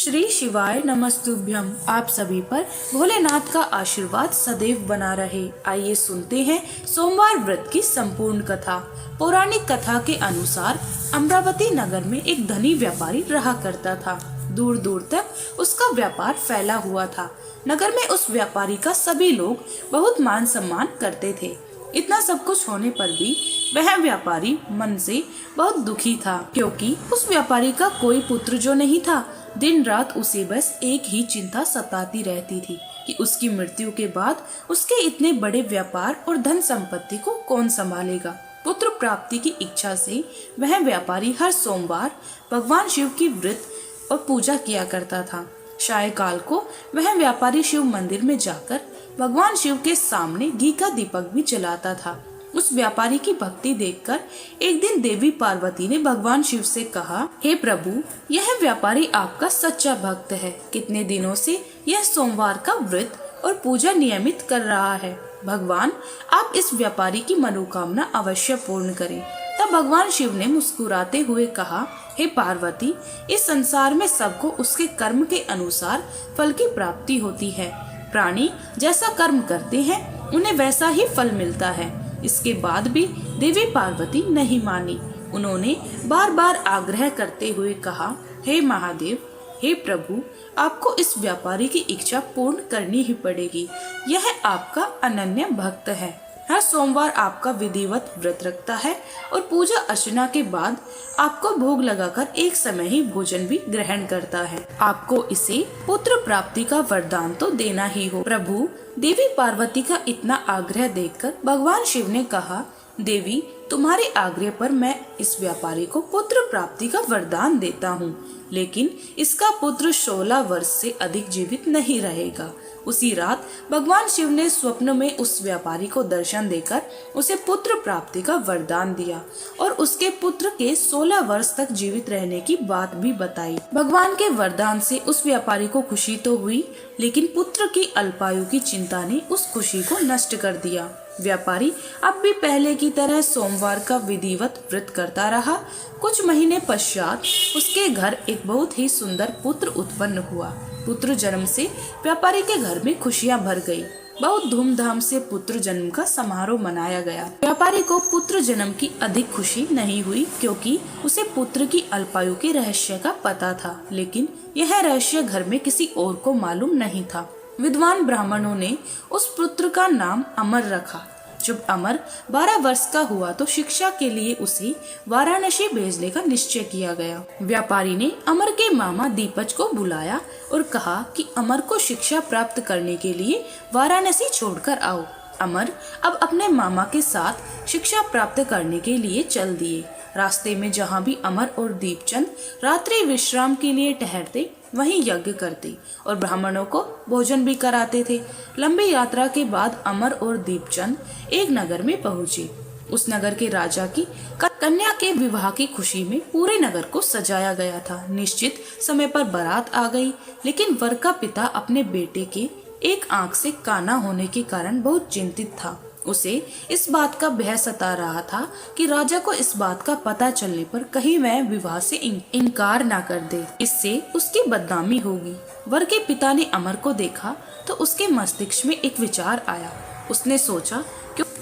श्री शिवाय नमस्तुभ्यम। आप सभी पर भोलेनाथ का आशीर्वाद सदैव बना रहे। आइए सुनते हैं सोमवार व्रत की संपूर्ण कथा। पौराणिक कथा के अनुसार अमरावती नगर में एक धनी व्यापारी रहा करता था। दूर दूर तक उसका व्यापार फैला हुआ था। नगर में उस व्यापारी का सभी लोग बहुत मान सम्मान करते थे। इतना सब कुछ होने पर भी वह व्यापारी मन से बहुत दुखी था, क्योंकि उस व्यापारी का कोई पुत्र जो नहीं था। दिन रात उसे बस एक ही चिंता सताती रहती थी कि उसकी मृत्यु के बाद उसके इतने बड़े व्यापार और धन संपत्ति को कौन संभालेगा। पुत्र प्राप्ति की इच्छा से वह व्यापारी हर सोमवार भगवान शिव की व्रत और पूजा किया करता था। सायंकाल को वह व्यापारी शिव मंदिर में जाकर भगवान शिव के सामने घी का दीपक भी जलाता था। उस व्यापारी की भक्ति देखकर एक दिन देवी पार्वती ने भगवान शिव से कहा, हे प्रभु, यह व्यापारी आपका सच्चा भक्त है। कितने दिनों से यह सोमवार का व्रत और पूजा नियमित कर रहा है। भगवान, आप इस व्यापारी की मनोकामना अवश्य पूर्ण करें। तब भगवान शिव ने मुस्कुराते हुए कहा, हे पार्वती, इस संसार में सबको उसके कर्म के अनुसार फल की प्राप्ति होती है। प्राणी जैसा कर्म करते हैं उन्हें वैसा ही फल मिलता है। इसके बाद भी देवी पार्वती नहीं मानी। उन्होंने बार बार आग्रह करते हुए कहा, हे महादेव, हे प्रभु, आपको इस व्यापारी की इच्छा पूर्ण करनी ही पड़ेगी। यह आपका अनन्य भक्त है। हर सोमवार आपका विधिवत व्रत रखता है और पूजा अर्चना के बाद आपको भोग लगाकर एक समय ही भोजन भी ग्रहण करता है। आपको इसे पुत्र प्राप्ति का वरदान तो देना ही हो। प्रभु, देवी पार्वती का इतना आग्रह देखकर भगवान शिव ने कहा, देवी, तुम्हारे आग्रह पर मैं इस व्यापारी को पुत्र प्राप्ति का वरदान देता हूँ, लेकिन इसका पुत्र 16 वर्ष से अधिक जीवित नहीं रहेगा। उसी रात भगवान शिव ने स्वप्न में उस व्यापारी को दर्शन देकर उसे पुत्र प्राप्ति का वरदान दिया और उसके पुत्र के 16 वर्ष तक जीवित रहने की बात भी बताई। भगवान के वरदान से उस व्यापारी को खुशी तो हुई, लेकिन पुत्र की अल्पायु की चिंता ने उस खुशी को नष्ट कर दिया। व्यापारी अब भी पहले की तरह सोमवार का विधिवत व्रत करता रहा। कुछ महीने पश्चात उसके घर एक बहुत ही सुंदर पुत्र उत्पन्न हुआ। पुत्र जन्म से व्यापारी के घर में खुशियां भर गई। बहुत धूमधाम से पुत्र जन्म का समारोह मनाया गया। व्यापारी को पुत्र जन्म की अधिक खुशी नहीं हुई, क्योंकि उसे पुत्र की अल्पायु के रहस्य का पता था, लेकिन यह रहस्य घर में किसी और को मालूम नहीं था। विद्वान ब्राह्मणों ने उस पुत्र का नाम अमर रखा। जब अमर 12 वर्ष का हुआ तो शिक्षा के लिए उसे वाराणसी भेजने का निश्चय किया गया। व्यापारी ने अमर के मामा दीपज को बुलाया और कहा कि अमर को शिक्षा प्राप्त करने के लिए वाराणसी छोड़कर आओ। अमर अब अपने मामा के साथ शिक्षा प्राप्त करने के लिए चल दिए। रास्ते में जहाँ भी अमर और दीपचंद रात्रि विश्राम के लिए ठहरते, वहीं यज्ञ करते और ब्राह्मणों को भोजन भी कराते थे। लंबी यात्रा के बाद अमर और दीपचंद एक नगर में पहुँचे। उस नगर के राजा की कन्या के विवाह की खुशी में पूरे नगर को सजाया गया था। निश्चित समय पर बारात आ गई, लेकिन वर का पिता अपने बेटे के एक आंख से काना होने के कारण बहुत चिंतित था। उसे इस बात का भय सता रहा था कि राजा को इस बात का पता चलने पर कहीं वह विवाह से इनकार ना कर दे, इससे उसकी बदनामी होगी। वर के पिता ने अमर को देखा तो उसके मस्तिष्क में एक विचार आया। उसने सोचा,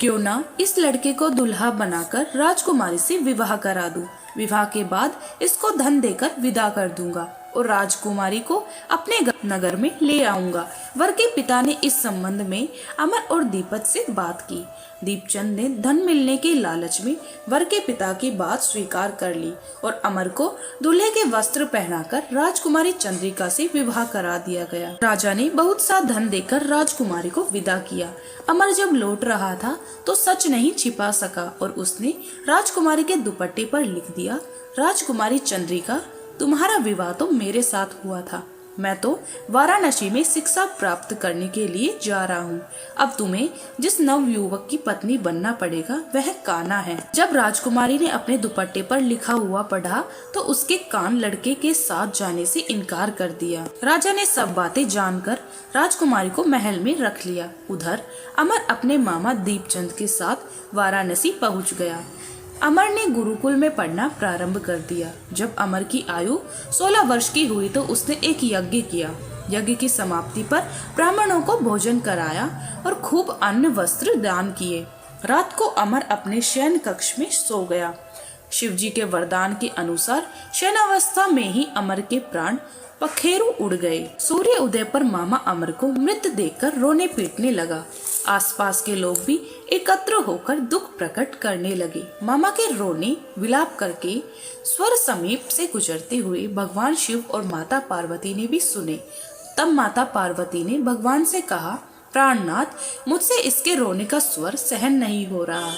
क्यों ना इस लड़के को दुल्हा बनाकर राजकुमारी से विवाह करा दूं। विवाह के बाद इसको धन देकर विदा कर दूंगा और राजकुमारी को अपने नगर में ले आऊंगा। वर के पिता ने इस संबंध में अमर और दीपज से बात की। दीपचंद ने धन मिलने के लालच में वर के पिता की बात स्वीकार कर ली और अमर को दूल्हे के वस्त्र पहनाकर राजकुमारी चंद्रिका से विवाह करा दिया गया। राजा ने बहुत सा धन देकर राजकुमारी को विदा किया। अमर जब लौट रहा था तो सच नहीं छिपा सका और उसने राजकुमारी के दुपट्टे पर लिख दिया, राजकुमारी चंद्रिका, तुम्हारा विवाह तो मेरे साथ हुआ था। मैं तो वाराणसी में शिक्षा प्राप्त करने के लिए जा रहा हूँ। अब तुम्हें जिस नव युवक की पत्नी बनना पड़ेगा वह काना है। जब राजकुमारी ने अपने दुपट्टे पर लिखा हुआ पढ़ा तो उसके कान लड़के के साथ जाने से इनकार कर दिया। राजा ने सब बातें जानकर राजकुमारी को महल में रख लिया। उधर अमर अपने मामा दीपचंद के साथ वाराणसी पहुँच गया। अमर ने गुरुकुल में पढ़ना प्रारंभ कर दिया। जब अमर की आयु 16 वर्ष की हुई तो उसने एक यज्ञ किया। यज्ञ की समाप्ति पर ब्राह्मणों को भोजन कराया और खूब अन्न वस्त्र दान किए। रात को अमर अपने शयन कक्ष में सो गया। शिवजी के वरदान के अनुसार शयनावस्था में ही अमर के प्राण पखेरु उड़ गए। सूर्य उदय पर मामा अमर को मृत देखकर रोने पीटने लगा। आसपास के लोग भी एकत्र होकर दुख प्रकट करने लगे। मामा के रोने विलाप करके स्वर समीप से गुजरते हुए भगवान शिव और माता पार्वती ने भी सुने। तब माता पार्वती ने भगवान से कहा, प्राणनाथ, मुझसे इसके रोने का स्वर सहन नहीं हो रहा।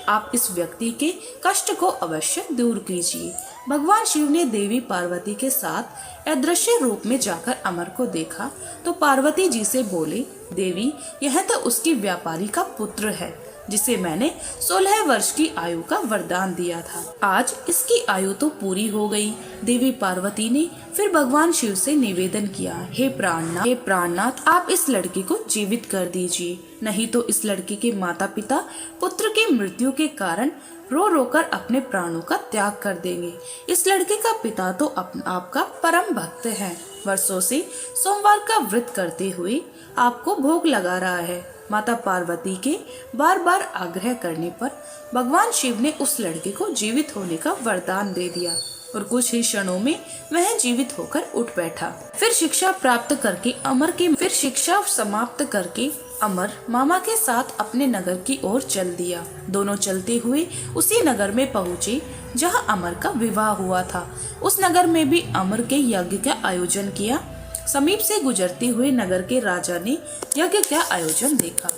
आप इस व्यक्ति के कष्ट को अवश्य दूर कीजिए। भगवान शिव ने देवी पार्वती के साथ अदृश्य रूप में जाकर अमर को देखा तो पार्वती जी से बोले, देवी, यह तो उसकी व्यापारी का पुत्र है जिसे मैंने 16 वर्ष की आयु का वरदान दिया था। आज इसकी आयु तो पूरी हो गई। देवी पार्वती ने फिर भगवान शिव से निवेदन किया, हे प्राणनाथ, आप इस लड़के को जीवित कर दीजिए, नहीं तो इस लड़के के माता पिता पुत्र की मृत्यु के कारण रो रो कर अपने प्राणों का त्याग कर देंगे। इस लड़के का पिता तो आपका परम भक्त है, वर्षों से सोमवार का व्रत करते हुए आपको भोग लगा रहा है। माता पार्वती के बार बार आग्रह करने पर भगवान शिव ने उस लड़के को जीवित होने का वरदान दे दिया और कुछ ही क्षणों में वह जीवित होकर उठ बैठा। फिर शिक्षा समाप्त करके अमर मामा के साथ अपने नगर की ओर चल दिया। दोनों चलते हुए उसी नगर में पहुँचे जहाँ अमर का विवाह हुआ था। उस नगर में भी अमर के यज्ञ का आयोजन किया। समीप से गुजरते हुए नगर के राजा ने यज्ञ का आयोजन देखा।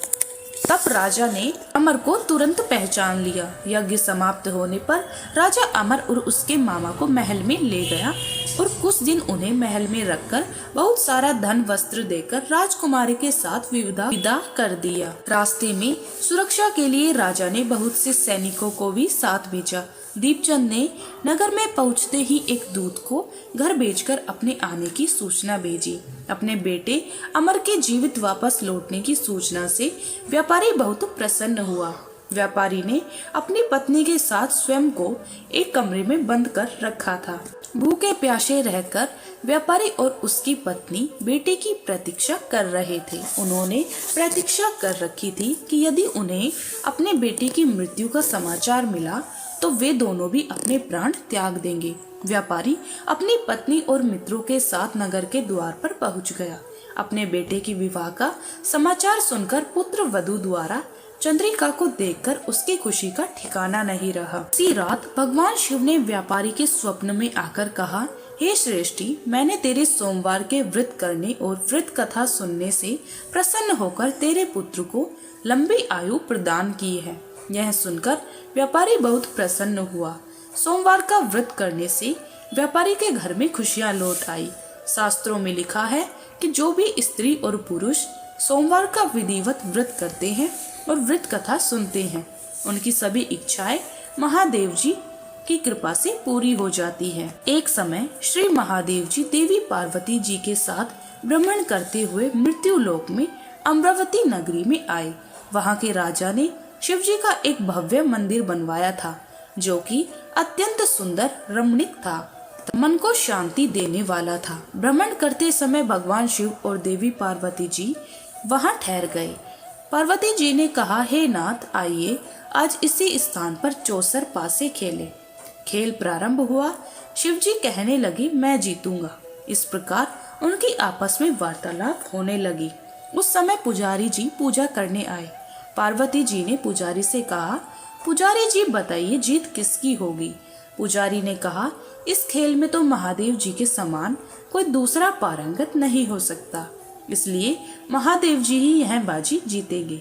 तब राजा ने अमर को तुरंत पहचान लिया। यज्ञ समाप्त होने पर राजा अमर और उसके मामा को महल में ले गया और कुछ दिन उन्हें महल में रखकर बहुत सारा धन वस्त्र देकर राजकुमारी के साथ विदा कर दिया। रास्ते में सुरक्षा के लिए राजा ने बहुत से सैनिकों को भी साथ भेजा। दीपचंद ने नगर में पहुंचते ही एक दूत को घर भेजकर अपने आने की सूचना भेजी। अपने बेटे अमर के जीवित वापस लौटने की सूचना से व्यापारी बहुत प्रसन्न हुआ। व्यापारी ने अपनी पत्नी के साथ स्वयं को एक कमरे में बंद कर रखा था। भूखे प्यासे रहकर व्यापारी और उसकी पत्नी बेटे की प्रतीक्षा कर रहे थे। उन्होंने प्रतीक्षा कर रखी थी कि यदि उन्हें अपने बेटे की मृत्यु का समाचार मिला तो वे दोनों भी अपने प्राण त्याग देंगे। व्यापारी अपनी पत्नी और मित्रों के साथ नगर के द्वार पर पहुंच गया। अपने बेटे की विवाह का समाचार सुनकर पुत्र वधू द्वारा चंद्रिका को देखकर उसकी खुशी का ठिकाना नहीं रहा। उसी रात भगवान शिव ने व्यापारी के स्वप्न में आकर कहा, हे श्रेष्ठी, मैंने तेरे सोमवार के व्रत करने और व्रत कथा सुनने से प्रसन्न होकर तेरे पुत्र को लंबी आयु प्रदान की है। यह सुनकर व्यापारी बहुत प्रसन्न हुआ। सोमवार का व्रत करने से व्यापारी के घर में खुशियां लौट आई। शास्त्रों में लिखा है कि जो भी स्त्री और पुरुष सोमवार का विधिवत व्रत करते हैं और व्रत कथा सुनते हैं, उनकी सभी इच्छाएं महादेव जी की कृपा से पूरी हो जाती है। एक समय श्री महादेव जी देवी पार्वती जी के साथ भ्रमण करते हुए मृत्यु लोक में अमरावती नगरी में आए। वहाँ के राजा ने शिव जी का एक भव्य मंदिर बनवाया था जो कि अत्यंत सुंदर रमणीक था, मन को शांति देने वाला था। भ्रमण करते समय भगवान शिव और देवी पार्वती जी वहां ठहर गए। पार्वती जी ने कहा, हे नाथ, आइए आज इसी स्थान पर चौसर पासे खेले। खेल प्रारंभ हुआ। शिव जी कहने लगे, मैं जीतूंगा। इस प्रकार उनकी आपस में वार्तालाप होने लगी। उस समय पुजारी जी पूजा करने आए। पार्वती जी ने पुजारी से कहा, पुजारी जी बताइए जीत किसकी होगी। पुजारी ने कहा, इस खेल में तो महादेव जी के समान कोई दूसरा पारंगत नहीं हो सकता, इसलिए महादेव जी ही यह बाजी जीतेंगे।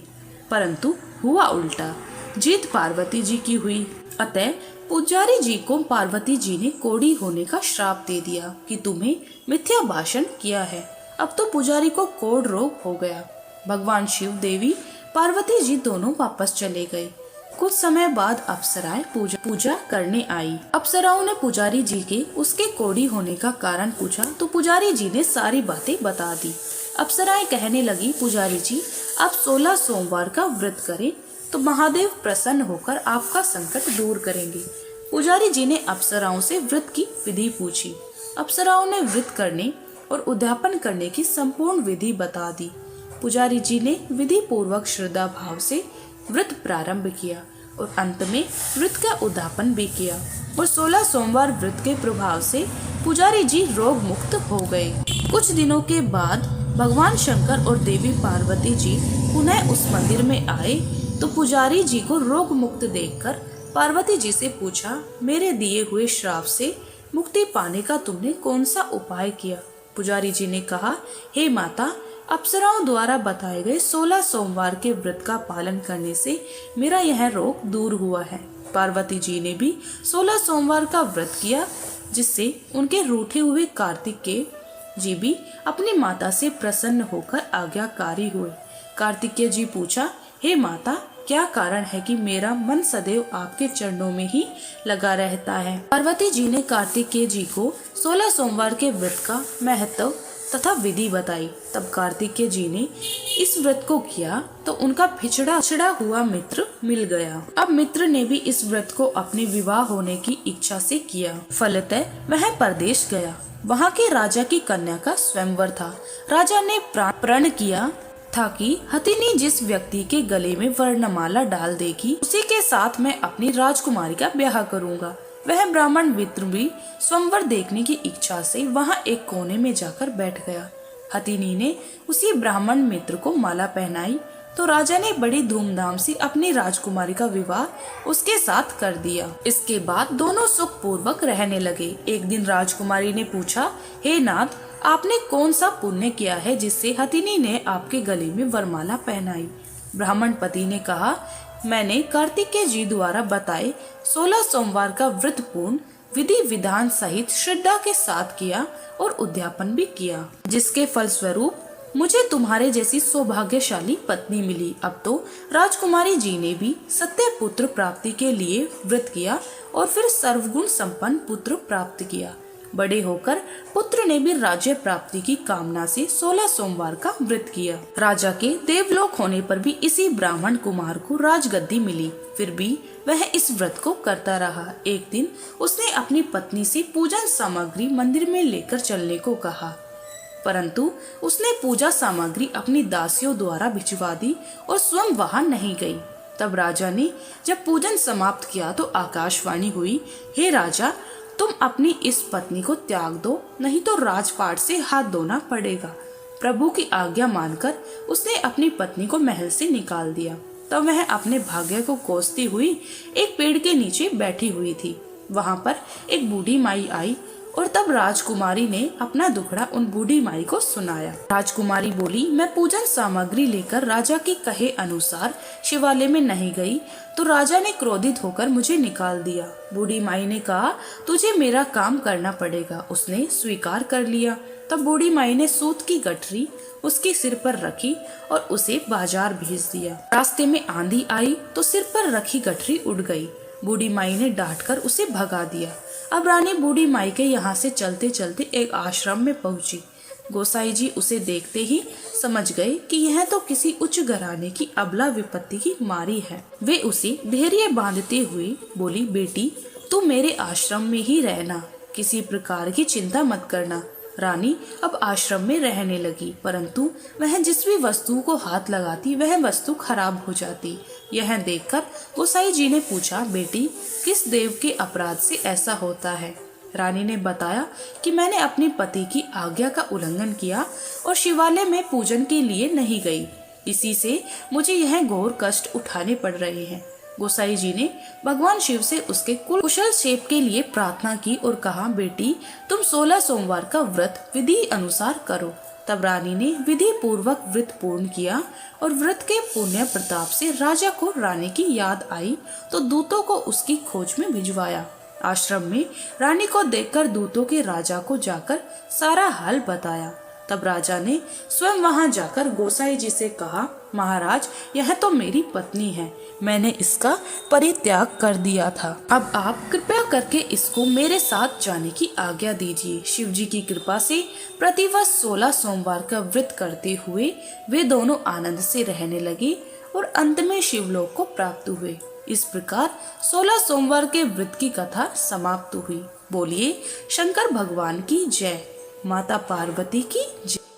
परंतु हुआ उल्टा, जीत पार्वती जी की हुई। अतः पुजारी जी को पार्वती जी ने कोढ़ी होने का श्राप दे दिया कि तुम्हें मिथ्या भाषण किया है। अब तो पुजारी को कोढ़ रोग हो गया। भगवान शिव, देवी पार्वती जी दोनों वापस चले गए। कुछ समय बाद अप्सराएं पूजा करने आई। अप्सराओं ने पुजारी जी के उसके कोढ़ी होने का कारण पूछा तो पुजारी जी ने सारी बातें बता दी। अप्सराएं कहने लगी, पुजारी जी आप 16 सोमवार का व्रत करें तो महादेव प्रसन्न होकर आपका संकट दूर करेंगे। पुजारी जी ने अप्सराओं से व्रत की विधि पूछी। अप्सराओं ने व्रत करने और उद्यापन करने की संपूर्ण विधि बता दी। पुजारी जी ने विधि पूर्वक श्रद्धा भाव से व्रत प्रारंभ किया और अंत में व्रत का उद्यापन भी किया और 16 सोमवार व्रत के प्रभाव से पुजारी जी रोग मुक्त हो गए। कुछ दिनों के बाद भगवान शंकर और देवी पार्वती जी पुनः उस मंदिर में आए तो पुजारी जी को रोग मुक्त देखकर पार्वती जी से पूछा, मेरे दिए हुए श्राप से मुक्ति पाने का तुमने कौन सा उपाय किया? पुजारी जी ने कहा, हे माता, अप्सराओं द्वारा बताए गए 16 सोमवार के व्रत का पालन करने से मेरा यह रोग दूर हुआ है। पार्वती जी ने भी 16 सोमवार का व्रत किया, जिससे उनके रूठे हुए कार्तिकेय जी भी अपनी माता से प्रसन्न होकर आज्ञाकारी हुए। कार्तिकेय जी पूछा, हे माता, क्या कारण है कि मेरा मन सदैव आपके चरणों में ही लगा रहता है? पार्वती जी ने कार्तिकेय जी को 16 सोमवार के व्रत का महत्व तथा विधि बताई। तब कार्तिकेय जी ने इस व्रत को किया तो उनका पिछड़ा हुआ मित्र मिल गया। अब मित्र ने भी इस व्रत को अपने विवाह होने की इच्छा से किया। फलतः वह परदेश गया। वहाँ के राजा की कन्या का स्वयंवर था। राजा ने प्रण किया था कि हथिनी जिस व्यक्ति के गले में वर्णमाला डाल देगी उसी के साथ मैं अपनी राजकुमारी का ब्याह करूंगा। वह ब्राह्मण मित्र भी स्वयंवर देखने की इच्छा से वहां एक कोने में जाकर बैठ गया। हथिनी ने उसी ब्राह्मण मित्र को माला पहनाई तो राजा ने बड़ी धूमधाम से अपनी राजकुमारी का विवाह उसके साथ कर दिया। इसके बाद दोनों सुख पूर्वक रहने लगे। एक दिन राजकुमारी ने पूछा, हे नाथ, आपने कौन सा पुण्य किया है जिससे हथिनी ने आपके गले में वरमाला पहनाई? ब्राह्मण पति ने कहा, मैंने कार्तिकेय जी द्वारा बताए 16 सोमवार का व्रत पूर्ण विधि विधान सहित श्रद्धा के साथ किया और उद्यापन भी किया, जिसके फलस्वरूप मुझे तुम्हारे जैसी सौभाग्यशाली पत्नी मिली। अब तो राजकुमारी जी ने भी सत्य पुत्र प्राप्ति के लिए व्रत किया और फिर सर्वगुण संपन्न पुत्र प्राप्त किया। बड़े होकर पुत्र ने भी राज्य प्राप्ति की कामना से 16 सोमवार का व्रत किया। राजा के देवलोक होने पर भी इसी ब्राह्मण कुमार को राजगद्दी मिली। फिर भी वह इस व्रत को करता रहा। एक दिन उसने अपनी पत्नी से पूजन सामग्री मंदिर में लेकर चलने को कहा, परंतु उसने पूजा सामग्री अपनी दासियों द्वारा भिजवा दी और स्वयं वहां नहीं गई। तब राजा ने जब पूजन समाप्त किया तो आकाशवाणी हुई, हे राजा, तुम अपनी इस पत्नी को त्याग दो, नहीं तो राजपाट से हाथ धोना पड़ेगा। प्रभु की आज्ञा मानकर उसने अपनी पत्नी को महल से निकाल दिया। तब वह अपने भाग्य को कोसती हुई एक पेड़ के नीचे बैठी हुई थी। वहां पर एक बूढ़ी माई आई और तब राजकुमारी ने अपना दुखड़ा उन बूढ़ी माई को सुनाया। राजकुमारी बोली, मैं पूजन सामग्री लेकर राजा के कहे अनुसार शिवालय में नहीं गई तो राजा ने क्रोधित होकर मुझे निकाल दिया। बूढ़ी माई ने कहा, तुझे मेरा काम करना पड़ेगा। उसने स्वीकार कर लिया। तब बूढ़ी माई ने सूत की गठरी उसके सिर पर रखी और उसे बाजार भेज दिया। रास्ते में आंधी आई तो सिर पर रखी गठरी उड़ गई। बूढ़ी माई ने डांटकर उसे भगा दिया। अब रानी बूढ़ी माई के यहाँ से चलते चलते एक आश्रम में पहुंची। गोसाई जी उसे देखते ही समझ गए कि यह तो किसी उच्च घराने की अबला विपत्ति की मारी है। वे उसे धैर्य बांधते हुए बोली, बेटी, तू मेरे आश्रम में ही रहना, किसी प्रकार की चिंता मत करना। रानी अब आश्रम में रहने लगी, परंतु वह जिस भी वस्तु को हाथ लगाती वह वस्तु खराब हो जाती। यह देखकर गोसाई जी ने पूछा, बेटी, किस देव के अपराध से ऐसा होता है? रानी ने बताया कि मैंने अपने पति की आज्ञा का उल्लंघन किया और शिवालय में पूजन के लिए नहीं गई, इसी से मुझे यह घोर कष्ट उठाने पड़ रहे हैं। गोसाई जी ने भगवान शिव से उसके कुशल क्षेम के लिए प्रार्थना की और कहा, बेटी, तुम 16 सोमवार का व्रत विधि अनुसार करो। तब रानी ने विधि पूर्वक व्रत पूर्ण किया और व्रत के पुण्य प्रताप से राजा को रानी की याद आई तो दूतों को उसकी खोज में भिजवाया। आश्रम में रानी को देखकर दूतों के राजा को जाकर सारा हाल बताया। तब राजा ने स्वयं वहां जाकर गोसाई जी से कहा, महाराज, यह तो मेरी पत्नी है, मैंने इसका परित्याग कर दिया था। अब आप कृपया करके इसको मेरे साथ जाने की आज्ञा दीजिए। शिव जी की कृपा से प्रतिवर्ष 16 सोमवार का व्रत करते हुए वे दोनों आनंद से रहने लगे और अंत में शिवलोक को प्राप्त हुए। इस प्रकार 16 सोमवार के व्रत की कथा समाप्त हुई। बोलिए शंकर भगवान की जय, माता पार्वती की जय।